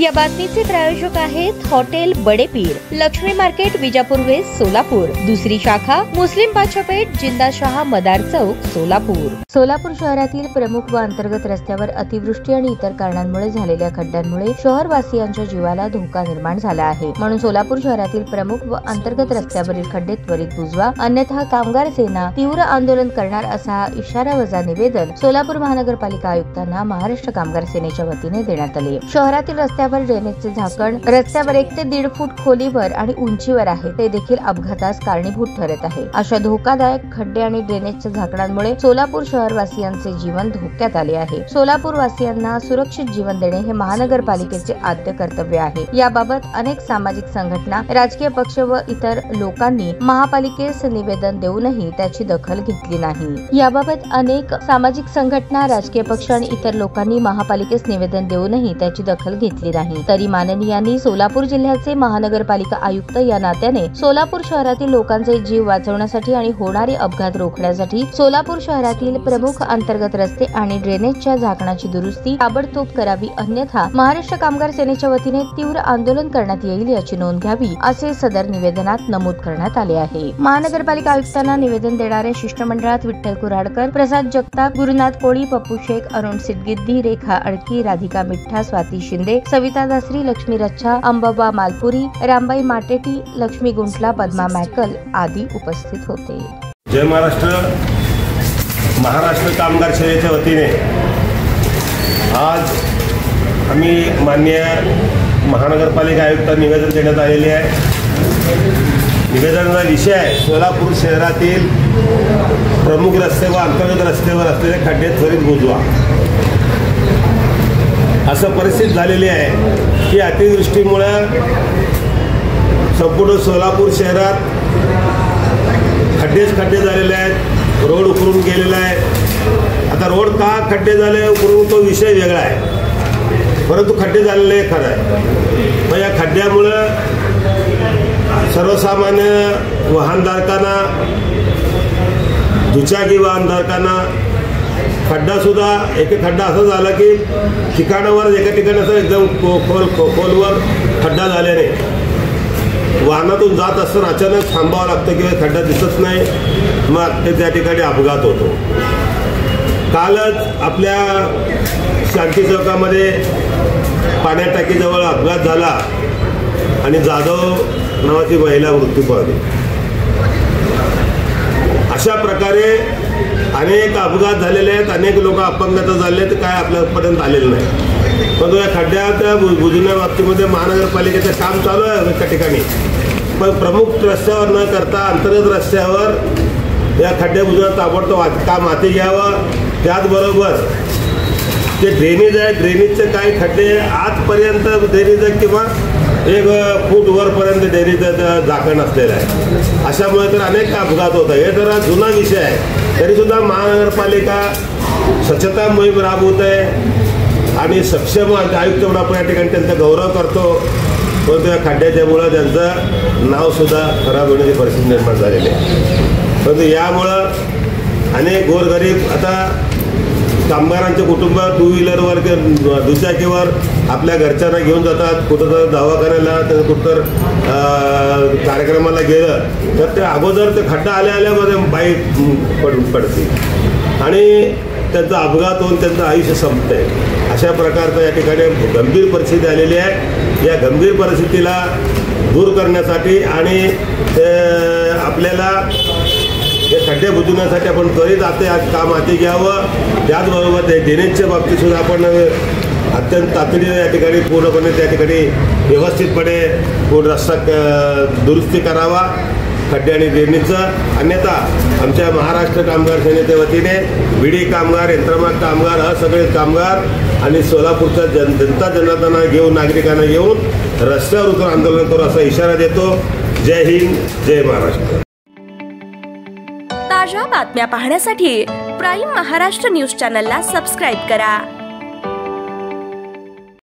या बातमीचे प्रायोजक आहेत hotel Badepir, Lakshmi market, Vijapur west, Solapur. दुसरी शाखा मुस्लिम बादशाहपेठ, जिंदाशाह मदार चौक, सोलापूर। सोलापूर शहरातील प्रमुख व अंतर्गत रस्त्यावर अतिवृष्टी आणि इतर कारणांमुळे झालेल्या खड्ड्यांमुळे शहरवासियांच्या जीवाला धोका निर्माण झाला आहे। म्हणून सोलापूर शहरातील प्रमुख व अंतर्गत रस्त्यावरील खड्डे त्वरित बुजवा, अन्यथा कामगार सेना तीव्र आंदोलन करणार असा इशारा वजा निवेदन सोलापूर महानगरपालिका आयुक्तांना महाराष्ट्र कामगार सेनेच्या वतीने देण्यात आले। शहरातील रस्त्यावर ड्रेनेजचे झाकण रस्त्यावर 1 ते 1.5 फूट खोलीवर आणि उंचीवर आहे, ते देखील अपघातास कारणीभूत ठरत आहे। अशा धोकादायक खड्डे आणि ड्रेनेजच्या झाकणांमुळे सोलापूर शहरवासियांचे जीवन धोक्यात आले आहे। सोलापूर वासियांना सुरक्षित जीवन देणे हे महानगरपालिकेचे आद्य कर्तव्य आहे। याबाबत अनेक सामाजिक संघटना, राजकीय पक्ष व इतर लोकांनी महापालिकेस निवेदन देऊनही त्याची दखल घेतली नाही। याबाबत अनेक सामाजिक संघटना, राजकीय पक्ष आणि इतर लोकांनी महापालिकेस निवेदन देऊनही त्याची दखल घेतली नाही। तरी माननीयांनी सोलापूर जिल्ह्याचे महानगरपालिका आयुक्त या नात्याने सोलापूर शहरातील लोकांचे जीव वाचवण्यासाठी आणि होणारे अपघात रोखण्यासाठी सोलापूर शहरातील प्रमुख अंतर्गत रस्ते आणि ड्रेनेजच्या झाकणाची दुरुस्ती ताबडतोब करावी, अन्यथा महाराष्ट्र कामगार सेनेच्या वतीने तीव्र आंदोलन करण्यात येईल याची नोंद घ्यावी, असे सदर निवेदनात नमूद करण्यात आले आहे। महानगरपालिका आयुक्तांना निवेदन देणारे शिष्टमंडळात विठ्ठल कुऱ्हाडकर, प्रसाद जगताप, गुरुनाथ कोळी, पप्पू शेख, अरुण सिद्गिद्दी, रेखा अडकी, राधिका मिठ्ठा, स्वाती शिंदे, सविता दासरी, लक्ष्मी रच्छा, अंबाबा मालपुरी, रामबाई माटेटी, लक्ष्मी गुंटला, पद्मा मॅकल आदी उपस्थित होते। जय महाराष्ट्र। महाराष्ट्र कामगार सेनेच्या वतीने आज आम्ही माननीय महानगरपालिका आयुक्त निवेदन देण्यात आलेले आहे। निवेदनाचा विषय आहे सोलापूर शहरातील प्रमुख रस्ते व अंतर्गत रस्त्यावर असलेले खड्डे त्वरित बुजवा। असं परिस्थिती झालेली आहे की अतिवृष्टीमुळे संपूर्ण सोलापूर शहरात खड्डे झालेले आहेत, रोड उकरून गेलेला आहे। आता रोड का खड्डे झाले उकरून तो विषय वेगळा आहे, परंतु खड्डे झालेले खरं आहे। मग या खड्ड्यामुळं सर्वसामान्य वाहनधारकांना, दुचाकी वाहनधारकांना खड्डासुद्धा एक खड्डा असं झाला की ठिकाणावर एका ठिकाणी असं एकदम खोलवर खड्डा झाल्याने वाहनातून जात असताना अचानक थांबावं लागतं किंवा खड्डा दिसत नाही, मग त्या ठिकाणी अपघात होतो। कालच आपल्या शांती चौकामध्ये पाण्या टाकीजवळ अपघात झाला आणि जाधव नावाची महिला मृत्यू पावली। अशा प्रकारे अनेक अपघात झालेले आहेत, अनेक लोक अपंगात झाले, तर काय आपल्यापर्यंत आलेलं नाही। पण या खड्ड्यात बुजवण्या बाबतीमध्ये महानगरपालिकेचं काम चालू आहे एका ठिकाणी, पण प्रमुख रस्त्यावर न करता अंतर्गत रस्त्यावर या खड्ड्या बुजवण्यात ताबडतोब काम हाती घ्यावं। त्याचबरोबर जे ड्रेनेज आहे, ड्रेनेजचे काही खड्डे आजपर्यंत ड्रेनेज किंवा 1 फूट वरपर्यंत ड्रेनेजचं झाकण असलेलं आहे। अशामुळे तर अनेक अपघात होत आहे। हे जरा जुना विषय आहे, तरीसुद्धा महानगरपालिका स्वच्छता मोहीम राबवत आहे आणि सक्षम आयुक्त म्हणून आपण या ठिकाणी त्यांचा गौरव करतो। पण त्या खड्ड्याच्यामुळं त्यांचं नावसुद्धा खराब होण्याची परिस्थिती निर्माण झालेली आहे। परंतु यामुळं अनेक गोरगरीब आता कामगारांचे कुटुंब 2 व्हीलरवर किंवा दुचाकीवर आपल्या घरच्यांना घेऊन जातात, कुठं तर दवाखान्याला, तर कुठं तर कार्यक्रमाला गेलं तर ते अगोदर ते खड्डा आल्यामध्ये बाईक पडते आणि त्यांचा अपघात होऊन त्यांचं आयुष्य संपतं आहे। अशा प्रकारचं या ठिकाणी गंभीर परिस्थिती आलेली आहे। या गंभीर परिस्थितीला दूर करण्यासाठी आणि आपल्याला हे खड्डे बुजवण्यासाठी आपण त्वरित आज काम हाती घ्यावं। त्याचबरोबर ते ड्रेनेजच्या बाबतीत सुद्धा आपण अत्यंत तातडीने या ठिकाणी पूर्णपणे त्या ठिकाणी व्यवस्थितपणे रस्ता दुरुस्ती करावा खड्डे आणि ड्रेनेजचं, अन्यथा आमच्या महाराष्ट्र कामगार सेनेच्या वतीने विडी कामगार, यंत्रमाग कामगार, सगळे कामगार आणि सोलापूरच्या जनता जनार्दनांना घेऊन, नागरिकांना घेऊन रस्त्यावर उतरून आंदोलन करू असा इशारा देतो। जय हिंद, जय महाराष्ट्र। ताज्या बातम्या पाहण्यासाठी प्राईम महाराष्ट्र न्यूज चॅनलला सबस्क्राईब करा।